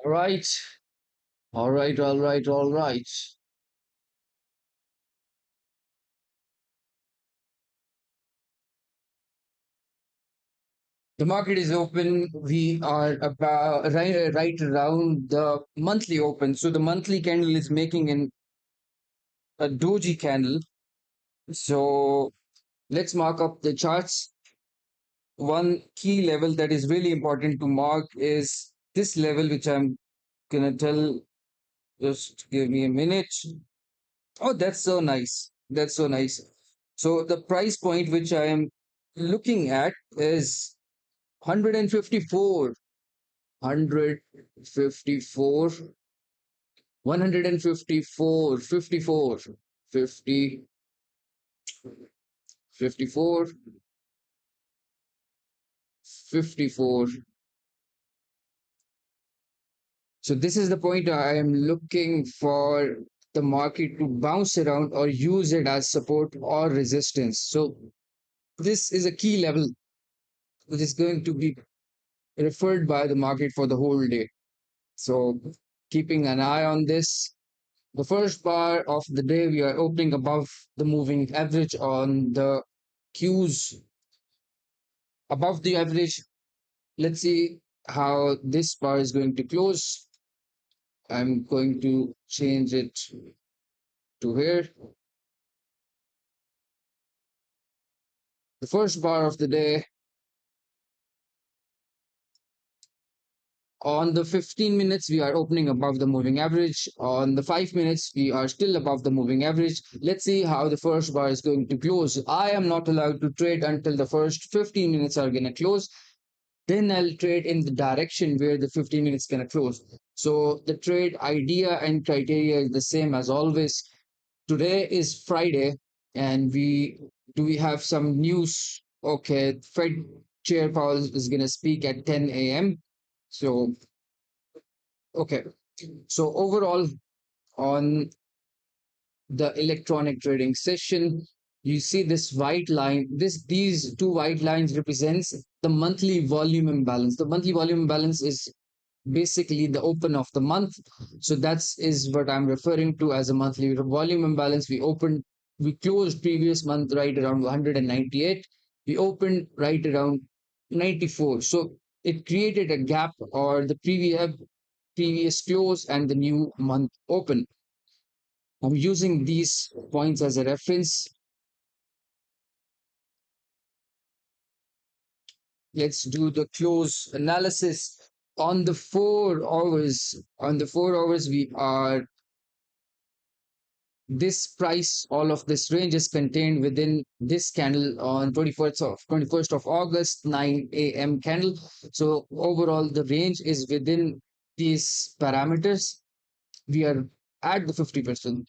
All right. All right. All right. All right. The market is open. We are about right around the monthly open. So the monthly candle is making a doji candle. So let's mark up the charts. One key level that is really important to mark is this level, which I'm gonna tell. Just give me a minute. Oh, that's so nice. That's so nice. So the price point which I am looking at is 154, 154, 154, 54, 50, 54, 54. So this is the point I am looking for the market to bounce around or use it as support or resistance. So this is a key level which is going to be referred by the market for the whole day. So keeping an eye on this. The first bar of the day, we are opening above the moving average on the Qs above the average. Let's see how this bar is going to close. I'm going to change it to here. The first bar of the day. On the 15 minutes, we are opening above the moving average. On the 5 minutes, we are still above the moving average. Let's see how the first bar is going to close. I am not allowed to trade until the first 15 minutes are going to close. Then I'll trade in the direction where the 15 minutes going to close. So the trade idea and criteria is the same as always. Today is Friday, and we have some news? Okay, Fed Chair Powell is going to speak at 10 a.m. So okay. So overall, on the electronic trading session, you see this white line. These two white lines represents the monthly volume imbalance. The monthly volume imbalance is basically the open of the month. So that's is what I'm referring to as a monthly volume imbalance. We closed previous month right around 198. We opened right around 94. So it created a gap or the previous close and the new month open. I'm using these points as a reference. Let's do the close analysis. On the 4 hours, we are this price, all of this range is contained within this candle on 21st of August, 9 a.m. candle. So overall, the range is within these parameters. We are at the 50%.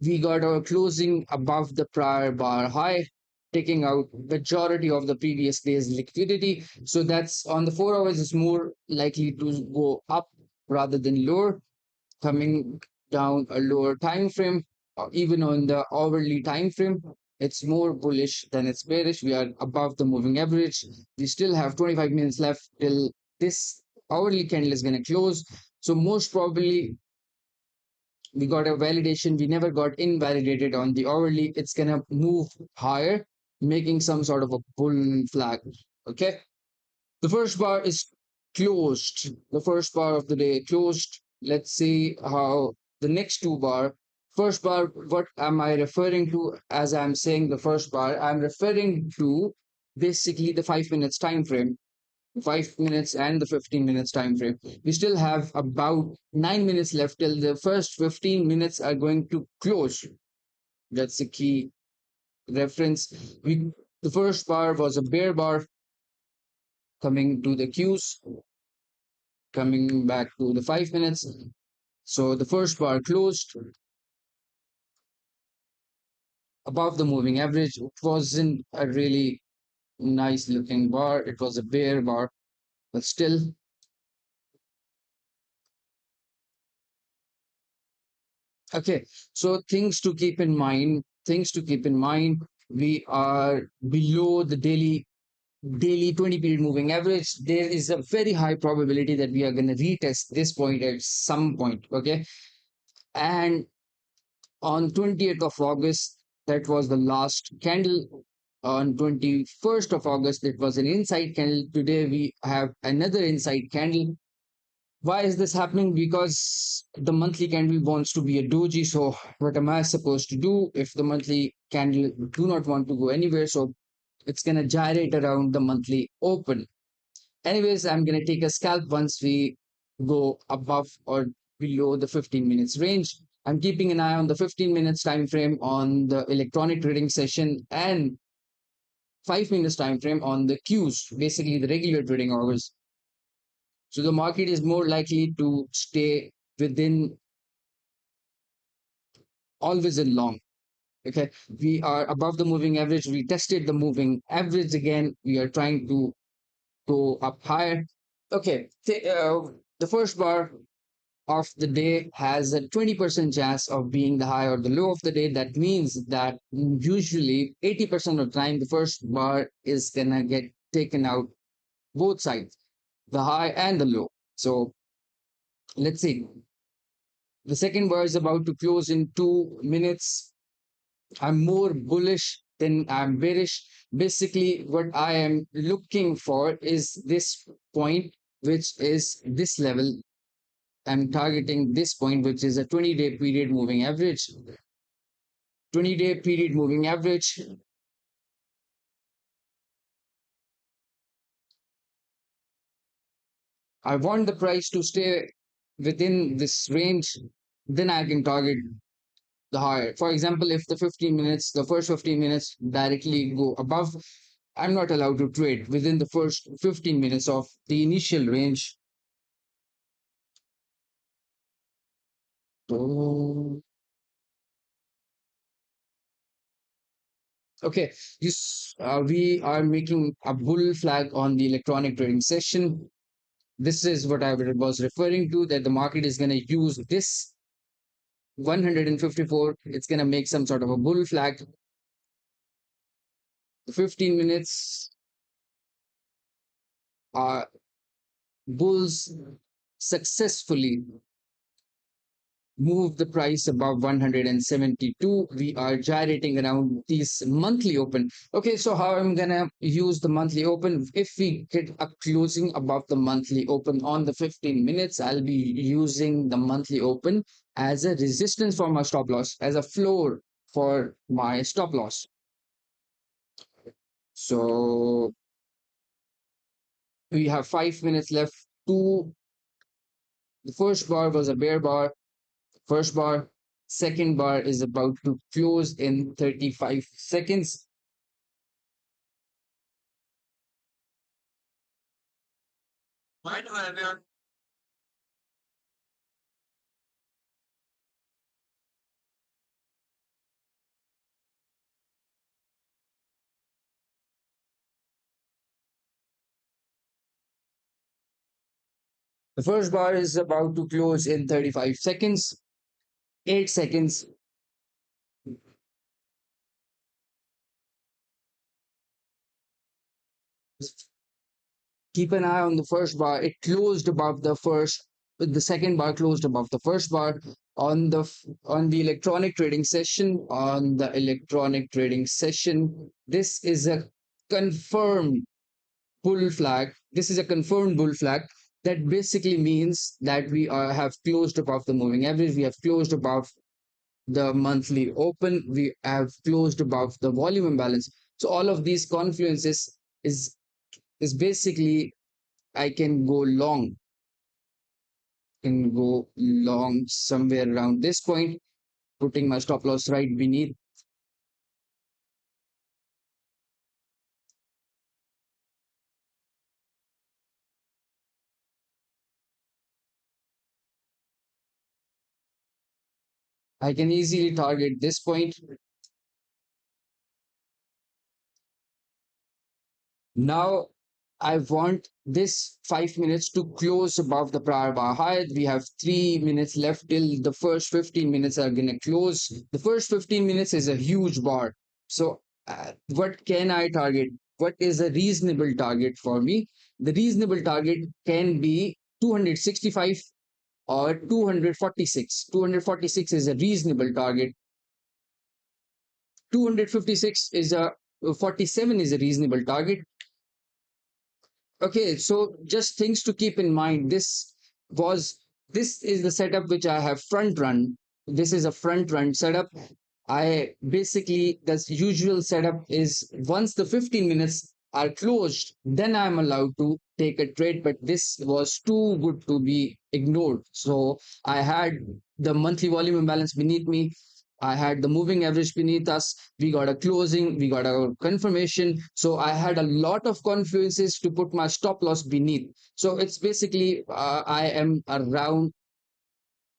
We got our closing above the prior bar high, taking out majority of the previous day's liquidity. So that's on the 4 hours is more likely to go up rather than lower, coming down a lower time frame. Even on the hourly time frame, it's more bullish than it's bearish. We are above the moving average. We still have 25 minutes left till this hourly candle is going to close. So most probably we got a validation. We never got invalidated on the hourly. It's going to move higher, making some sort of a bull flag. Okay. The first bar is closed. The first bar of the day closed. Let's see how the next two bar. First bar, what am I referring to as I'm saying the first bar? I'm referring to basically the 5 minutes time frame. 5 minutes and the 15 minutes time frame. We still have about 9 minutes left till the first 15 minutes are going to close. That's the key reference. The first bar was a bear bar coming to the Qs, coming back to the 5 minutes. So the first bar closed above the moving average. It wasn't a really nice looking bar. It was a bear bar, but still. Okay, so things to keep in mind. Things to keep in mind. We are below the daily. daily 20 period moving average, there is a very high probability that we are going to retest this point at some point. Okay. And on 20th of August, that was the last candle. On 21st of August, it was an inside candle. Today, we have another inside candle. Why is this happening? Because the monthly candle wants to be a doji. So, what am I supposed to do if the monthly candle do not want to go anywhere? So, it's going to gyrate around the monthly open. Anyways, I'm going to take a scalp once we go above or below the 15 minutes range. I'm keeping an eye on the 15 minutes time frame on the electronic trading session and 5 minutes time frame on the Qs, basically the regular trading hours. So the market is more likely to stay within always in long. Okay, we are above the moving average. We tested the moving average again. We are trying to go up higher. Okay, the first bar of the day has a 20% chance of being the high or the low of the day. That means that usually 80% of the time the first bar is gonna get taken out both sides, the high and the low. So let's see. The second bar is about to close in 2 minutes. I'm more bullish than I'm bearish. Basically, what I am looking for is this point, which is this level. I'm targeting this point, which is a 20-day period moving average. 20-day period moving average. I want the price to stay within this range. Then I can target the higher. For example, if the first 15 minutes directly go above, I'm not allowed to trade within the first 15 minutes of the initial range. So, okay, we are making a bull flag on the electronic trading session. This is what I was referring to, that the market is going to use this 154. It's going to make some sort of a bull flag. The 15 minutes are bulls successfully move the price above 172. We are gyrating around these monthly open. Okay, so how I'm gonna use the monthly open? If we get a closing above the monthly open on the 15 minutes, I'll be using the monthly open as a resistance for my stop loss, as a floor for my stop loss. So we have 5 minutes left. The first bar was a bear bar. First bar, second bar is about to close in 35 seconds. The first bar is about to close in 35 seconds. 8 seconds. Keep an eye on the first bar. It closed above the second bar closed above the first bar on the electronic trading session. On the electronic trading session, this is a confirmed bull flag. This is a confirmed bull flag. That basically means that we have closed above the moving average. We have closed above the monthly open. We have closed above the volume imbalance. So all of these confluences is is basically I can go long somewhere around this point, putting my stop loss right beneath. I can easily target this point. Now I want this 5 minutes to close above the prior bar high. We have 3 minutes left till the first 15 minutes are going to close. The first 15 minutes is a huge bar. So, what can I target? what is a reasonable target for me. The reasonable target can be 265 or 246. 246 is a reasonable target. 256 is a 47 is a reasonable target. Okay, so just things to keep in mind. Was this is the setup which I have front run. This is a front run setup. I basically, the usual setup is once the 15 minutes are closed, then I'm allowed to take a trade. But this was too good to be ignored. So I had the monthly volume imbalance beneath me. I had the moving average beneath us. We got a closing, we got a confirmation. So I had a lot of confluences to put my stop loss beneath. So it's basically, I am around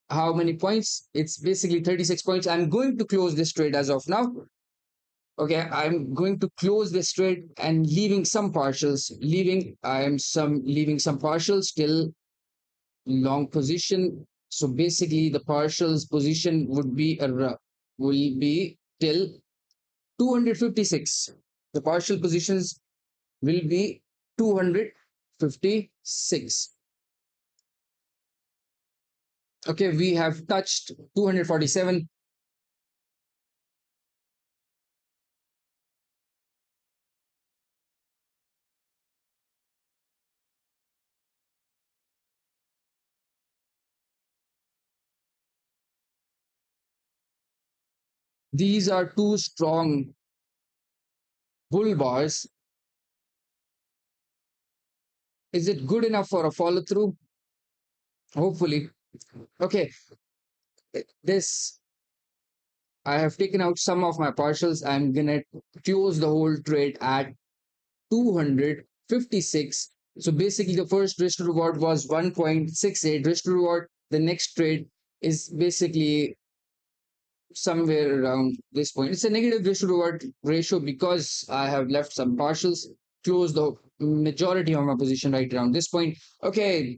how many points? It's basically 36 points. I'm going to close this trade as of now. Okay, I'm going to close this trade and leaving some partials, leaving some partials till long position. So basically the partials position will be till 256. The partial positions will be 256. Okay, we have touched 247. These are two strong bull bars. Is it good enough for a follow through? Hopefully. Okay, this I have taken out some of my partials. I'm gonna close the whole trade at 256. So basically, the first risk to reward was 1.68 risk to reward. The next trade is basically somewhere around this point. It's a negative risk to reward ratio because I have left some partials, close the majority of my position right around this point. Okay,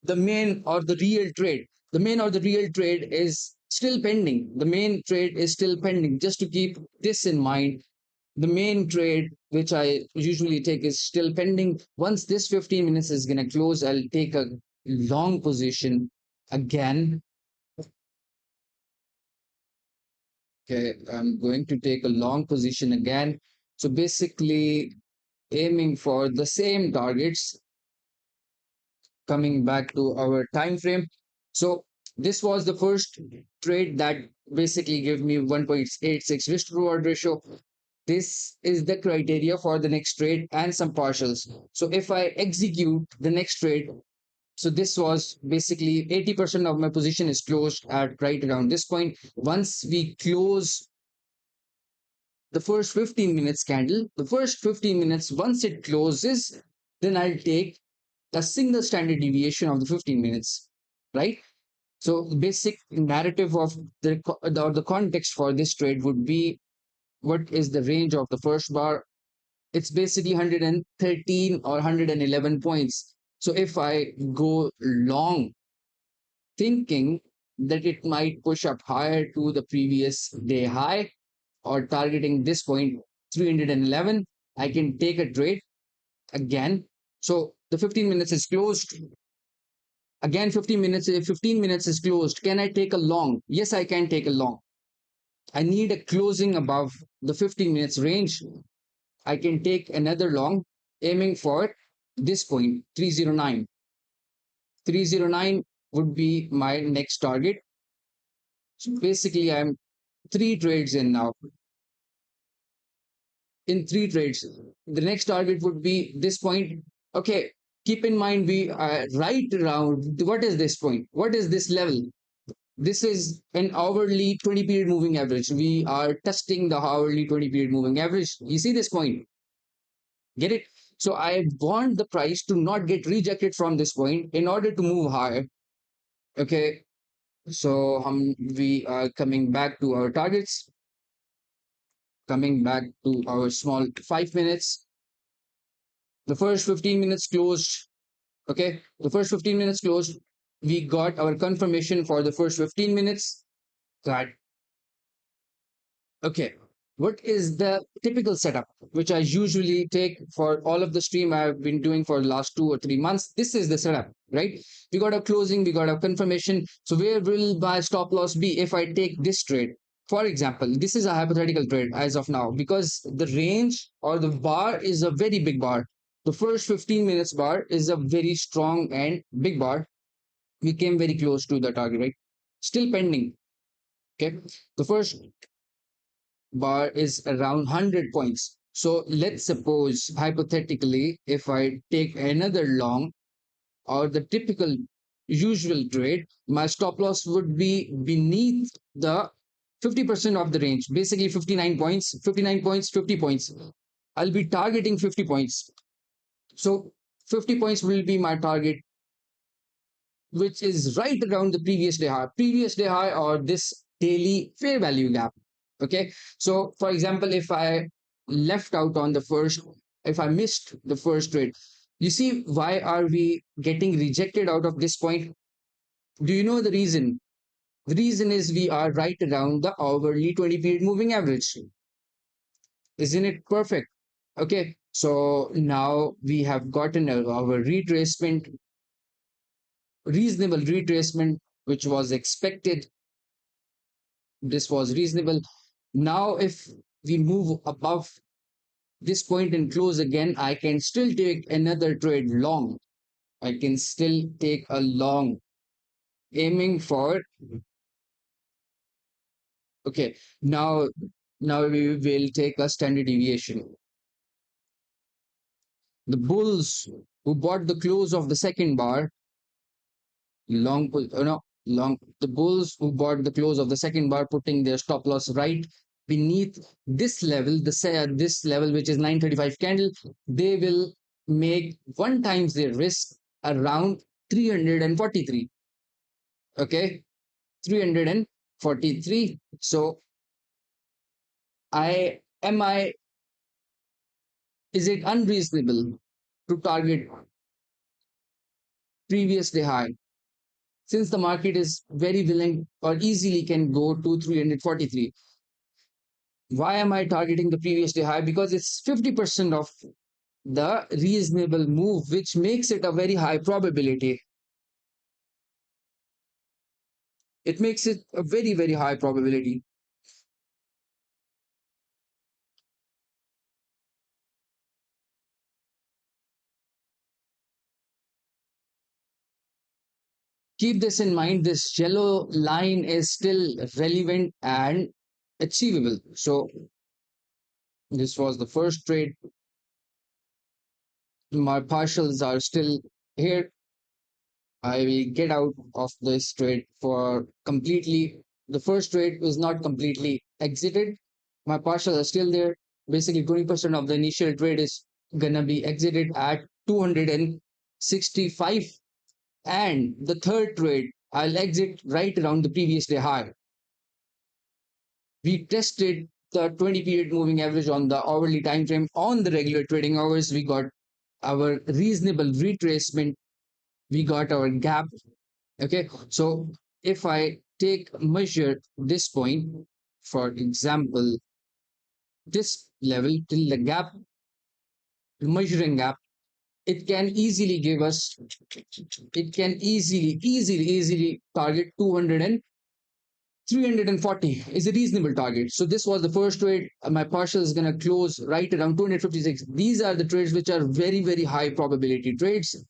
the main or the real trade, the main or the real trade is still pending. The main trade is still pending. Just to keep this in mind, the main trade which I usually take is still pending. Once this 15 minutes is going to close, I'll take a long position again. Okay, I'm going to take a long position again. So basically, aiming for the same targets, coming back to our time frame. So this was the first trade that basically gave me 1.86 risk to reward ratio. This is the criteria for the next trade and some partials. So if I execute the next trade, so this was basically 80% of my position is closed at right around this point. Once we close the first 15 minutes candle, the first 15 minutes, once it closes, then I'll take a single standard deviation of the 15 minutes, right? So the basic narrative of the context for this trade would be what is the range of the first bar. It's basically 113 or 111 points. So if I go long, thinking that it might push up higher to the previous day high or targeting this point 311, I can take a trade again. So the 15 minutes is closed. Again, 15 minutes, if 15 minutes is closed, can I take a long? Yes, I can take a long. I need a closing above the 15 minutes range. I can take another long, aiming for this point, 309. 309 would be my next target. So basically, I'm three trades in now. In three trades, the next target would be this point. Okay, keep in mind we are right around. What is this point? What is this level? This is an hourly 20 period moving average. We are testing the hourly 20 period moving average. You see this point? Get it? So I want the price to not get rejected from this point in order to move higher. Okay. So we are coming back to our targets, coming back to our small 5 minutes. The first 15 minutes closed. Okay. The first 15 minutes closed. We got our confirmation for the first 15 minutes that, okay, What is the typical setup which I usually take for all of the stream I've been doing for the last 2 or 3 months? This is the setup, right? We got a closing, we got a confirmation. So where will my stop loss be if I take this trade? For example, this is a hypothetical trade as of now because the range or the bar is a very big bar. The first 15 minutes bar is a very strong and big bar. We came very close to the target, right? Still pending. Okay. The first bar is around 100 points. So let's suppose hypothetically, if I take another long or the typical usual trade, my stop loss would be beneath the 50% of the range, basically 59 points, 59 points, 50 points. I'll be targeting 50 points. So 50 points will be my target, which is right around the previous day high or this daily fair value gap. Okay. So, for example, if I left out on the first, if I missed the first trade, you see, why are we getting rejected out of this point? Do you know the reason? The reason is we are right around the hourly 20 period moving average. Isn't it perfect? Okay. So now we have gotten our retracement, reasonable retracement, which was expected. This was reasonable. Now, if we move above this point and close again, I can still take another trade long. I can still take a long, aiming for. Okay, now we will take a standard deviation. The bulls who bought the close of the second bar, long pull, no, long. The bulls who bought the close of the second bar, putting their stop loss right beneath this level, this level which is 935 candle, they will make one times their risk around 343. Okay, 343. So I is it unreasonable to target previous day high since the market is very willing or easily can go to 343? Why am I targeting the previous day high? Because it's 50% of the reasonable move, which makes it a very high probability. It makes it a very, very high probability. Keep this in mind. This yellow line is still relevant and achievable. So this was the first trade. My partials are still here. I will get out of this trade for completely. The first trade was not completely exited. My partials are still there. Basically, 20% of the initial trade is gonna be exited at 265. And the third trade, I'll exit right around the previous day high. We tested the 20 period moving average on the hourly time frame on the regular trading hours. We got our reasonable retracement. We got our gap. Okay, so if I take measure this point, for example, this level till the gap, measuring gap, it can easily give us, it can easily target 200 and 340 is a reasonable target. So this was the first trade. My partial is going to close right around 256. These are the trades which are very, very high probability trades.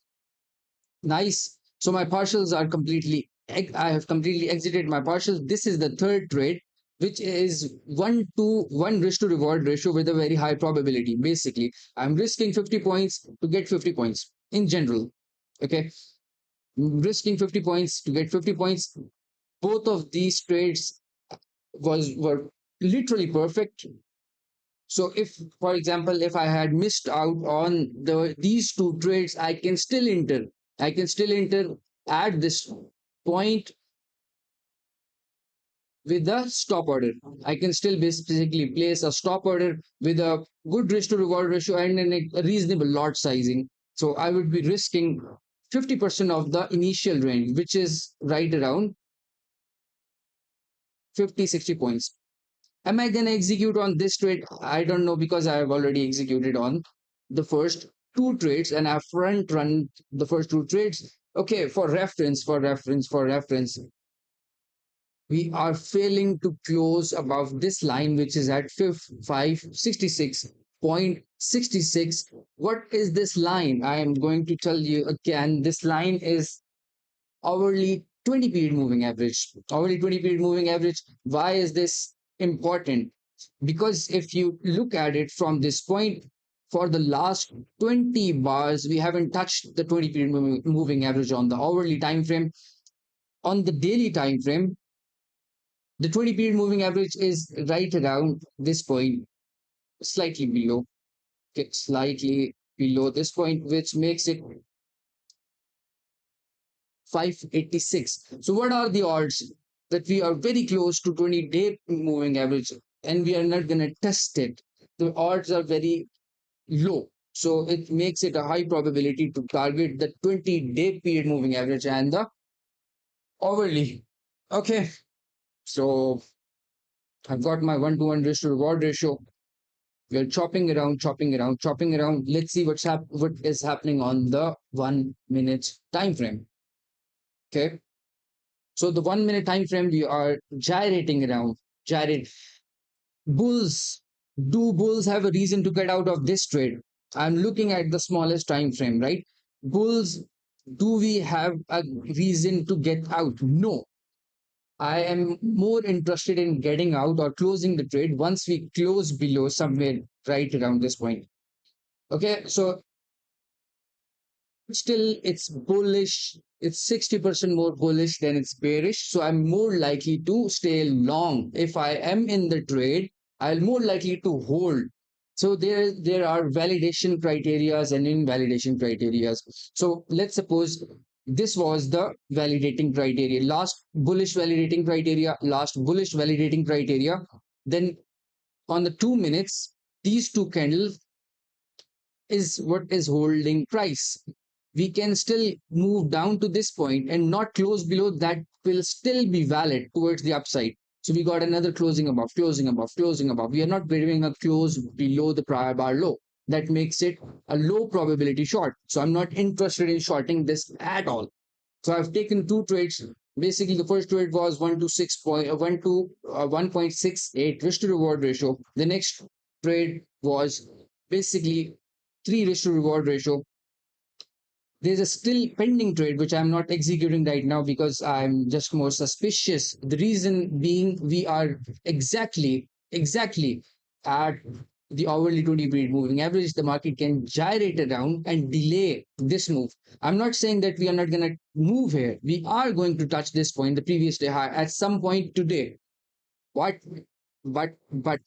Nice. So my partials are completely, I have completely exited my partials. This is the third trade, which is 1 to 1 risk to reward ratio with a very high probability. Basically, I'm risking 50 points to get 50 points in general. Okay. Risking 50 points to get 50 points. Both of these trades were literally perfect. So if, for example, if I had missed out on these two trades, I can still enter. I can still enter at this point with a stop order. I can still basically place a stop order with a good risk to reward ratio and a reasonable lot sizing. So I would be risking 50% of the initial range, which is right around 50, 60 points. Am I going to execute on this trade? I don't know, because I have already executed on the first two trades and I front run the first two trades. Okay, for reference, we are failing to close above this line, which is at 566.66. What is this line? I am going to tell you again. This line is hourly 20 period moving average. Hourly 20 period moving average. Why is this important? Because if you look at it from this point, for the last 20 bars, we haven't touched the 20 period moving average on the hourly time frame. On the daily time frame, the 20 period moving average is right around this point, slightly below. Okay, slightly below this point, which makes it 586. So what are the odds that we are very close to 20-day moving average and we are not going to test it? The odds are very low. So it makes it a high probability to target the 20-day period moving average and the hourly. Okay, so I've got my 1 to 1 risk to reward ratio. We are chopping around. Let's see what is happening on the 1 minute time frame. Okay, so the 1 minute time frame, we are gyrating around. Gyrate. Bulls. Do bulls have a reason to get out of this trade? I'm looking at the smallest time frame, right? Bulls, do we have a reason to get out? No. I am more interested in getting out or closing the trade once we close below somewhere right around this point. Okay, so still it's bullish. It's 60% more bullish than it's bearish. So I'm more likely to stay long. If I am in the trade, I'll more likely to hold. So there are validation criterias and invalidation criterias. So let's suppose this was the validating criteria, last bullish validating criteria, last bullish validating criteria. Then on the 2 minutes, these two candles is what is holding price. We can still move down to this point and not close below that, will still be valid towards the upside. So we got another closing above, closing above, closing above. We are not getting a close below the prior bar low. That makes it a low probability short. So I'm not interested in shorting this at all. So I've taken two trades. Basically, the first trade was 1.68 risk to reward ratio. The next trade was basically 3 risk to reward ratio. There's a still pending trade which I'm not executing right now because I'm just more suspicious. The reason being, we are exactly at the hourly 20 period moving average. The market can gyrate around and delay this move. I'm not saying that we are not going to move here. We are going to touch this point, the previous day high, at some point today. What? But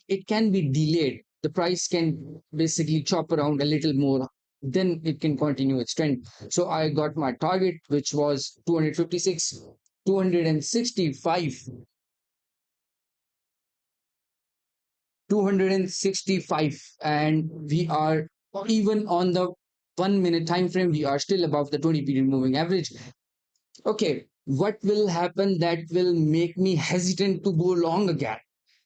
it can be delayed. The price can basically chop around a little more, then it can continue its trend. So I got my target, which was 256, 265, 265, and we are even on the 1 minute time frame, we are still above the 20 period moving average. Okay, what will happen that will make me hesitant to go long again?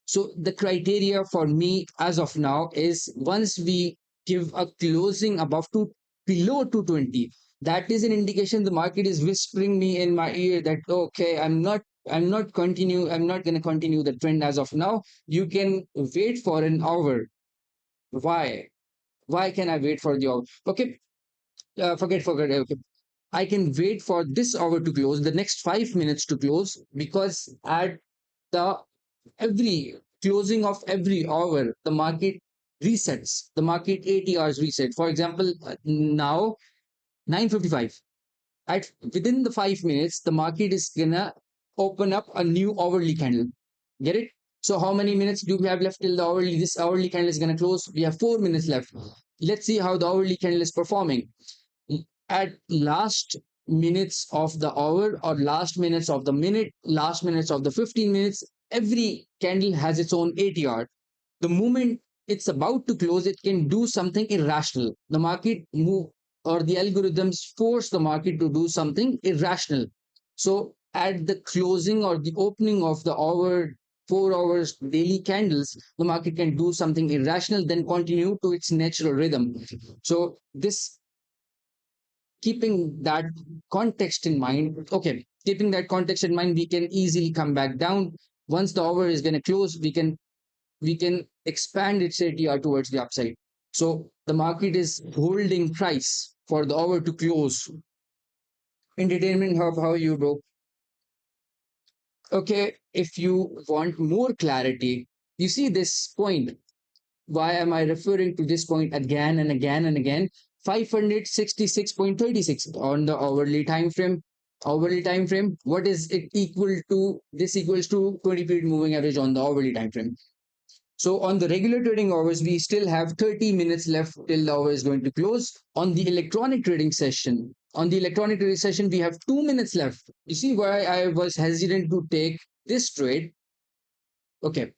So the criteria for me as of now is, once we give a closing above to below 220, that is an indication the market is whispering me in my ear that okay, I'm not going to continue the trend as of now. You can wait for an hour. Why? Why can I wait for the hour? Okay, forget. Okay, I can wait for this hour to close, the next 5 minutes to close, because at the every closing of every hour, the market resets. The market ATRs reset. For example, now 9:55. At within the 5 minutes, the market is gonna open up a new hourly candle. Get it? So how many minutes do we have left till the hourly? This hourly candle is gonna close. We have 4 minutes left. Let's see how the hourly candle is performing at last minutes of the hour, or last minutes of the minute, last minutes of the 15 minutes. Every candle has its own ATR. The moment it's about to close, it can do something irrational. The market move, or the algorithms force the market to do something irrational. So at the closing or the opening of the hour 4 hours daily candles, the market can do something irrational, then continue to its natural rhythm. So this, keeping that context in mind, okay, keeping that context in mind, we can easily come back down. Once the hour is going to close, we can expand its ATR towards the upside. So the market is holding price for the hour to close. Entertainment hub, how are you, bro? Okay, if you want more clarity, you see this point. Why am I referring to this point again and again and again? 566.36 on the hourly time frame. Hourly time frame. What is it equal to? This equals to 20 period moving average on the hourly time frame. So on the regular trading hours, we still have 30 minutes left till the hour is going to close. On the electronic trading session, we have 2 minutes left. You see why I was hesitant to take this trade? Okay,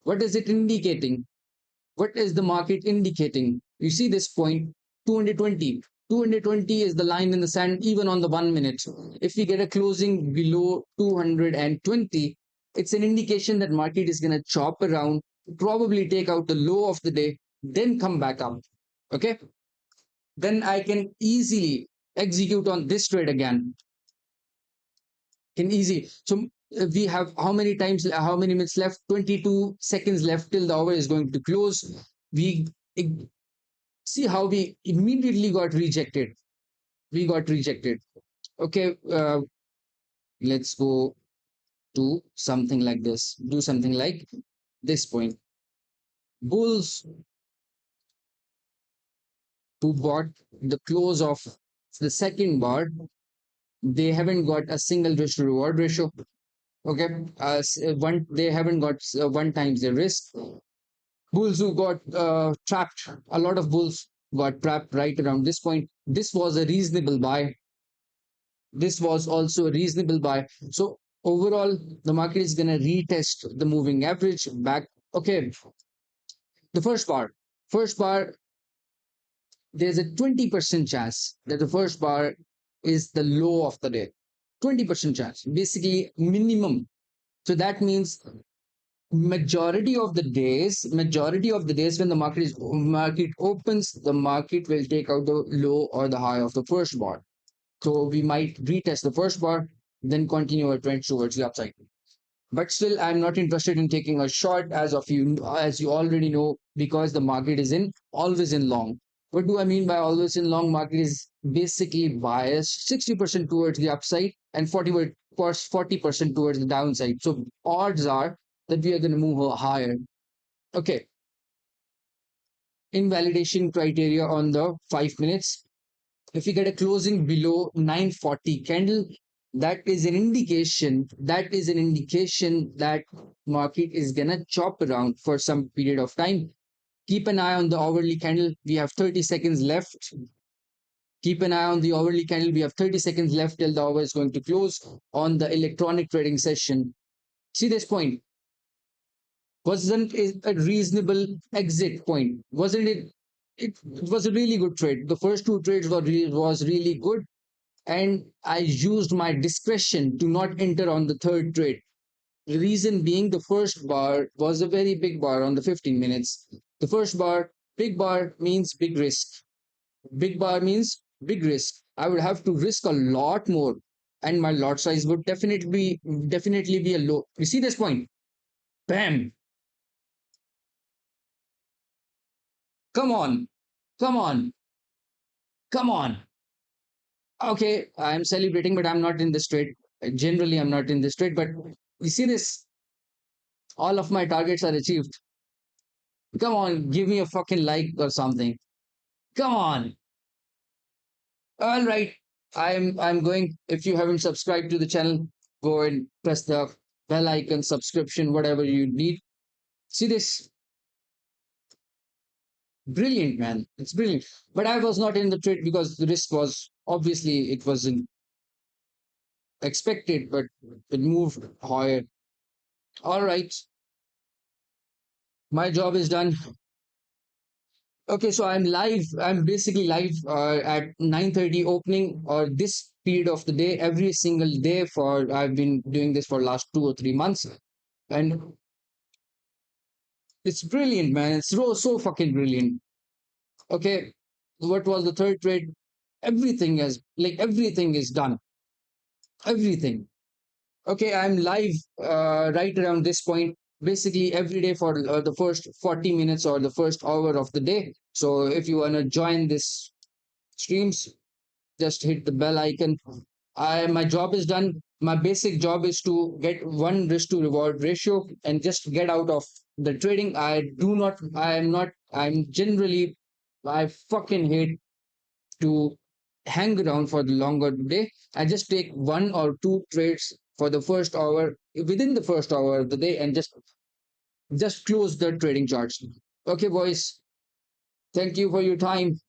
what is it indicating? What is the market indicating? You see this point, 220. 220 is the line in the sand, even on the 1 minute. If we get a closing below 220, it's an indication that market is going to chop around, probably take out the low of the day, then come back up. Okay. Then I can easily execute on this trade again. Can easy. So we have how many minutes left? 22 seconds left till the hour is going to close. We see how we immediately got rejected. We got rejected. Okay, let's go to something like this. Do something like this point. Bulls who bought the close of the second bar, they haven't got a single risk to reward ratio. Okay, one they haven't got 1 times the risk. Bulls who got trapped, a lot of bulls got trapped right around this point. This was a reasonable buy. This was also a reasonable buy. So overall, the market is going to retest the moving average back. Okay, the first bar, there's a 20% chance that the first bar is the low of the day. 20% chance, basically minimum. So that means majority of the days when the market opens, the market will take out the low or the high of the first bar. So we might retest the first bar, then continue our trend towards the upside. But still, I'm not interested in taking a short as you already know, because the market is in always in long. What do I mean by always in long? Market is basically biased 60% towards the upside and 40% towards the downside. So odds are that we are going to move higher. Okay, invalidation criteria on the 5 minutes. If we get a closing below 940 candle, that is an indication that market is gonna chop around for some period of time. Keep an eye on the hourly candle. We have 30 seconds left. Keep an eye on the hourly candle. We have 30 seconds left till the hour is going to close on the electronic trading session. See this point. Wasn't it a reasonable exit point? Wasn't it? It was a really good trade. The first two trades was really good, and I used my discretion to not enter on the third trade. The reason being, the first bar was a very big bar on the 15 minutes. The first bar, big bar means big risk. Big bar means big risk. I would have to risk a lot more, and my lot size would definitely be a low. You see this point? Bam! Come on, come on, come on. Okay, I'm celebrating, but I'm not in this trade. Generally, I'm not in this trade, but you see this? All of my targets are achieved. Come on, give me a fucking like or something. Come on. All right. I'm going. If you haven't subscribed to the channel, go and press the bell icon, subscription, whatever you need. See this? Brilliant, man. It's brilliant. But I was not in the trade because the risk was obviously it wasn't expected, but it moved higher. All right. My job is done. Okay, so I'm live. I'm basically live at 9:30 opening or this period of the day every single day for I've been doing this for last 2 or 3 months. And it's brilliant, man. It's so fucking brilliant. Okay, what was the third trade? Everything is done. Everything. Okay, I'm live right around this point, basically every day for the first 40 minutes or the first hour of the day. So if you wanna join this streams, just hit the bell icon. My job is done. My basic job is to get one risk to reward ratio and just get out of the trading. I'm generally, I fucking hate to hang around for the longer day. I just take one or two trades for the first hour, within the first hour of the day, and just close the trading charts. Okay, boys. Thank you for your time.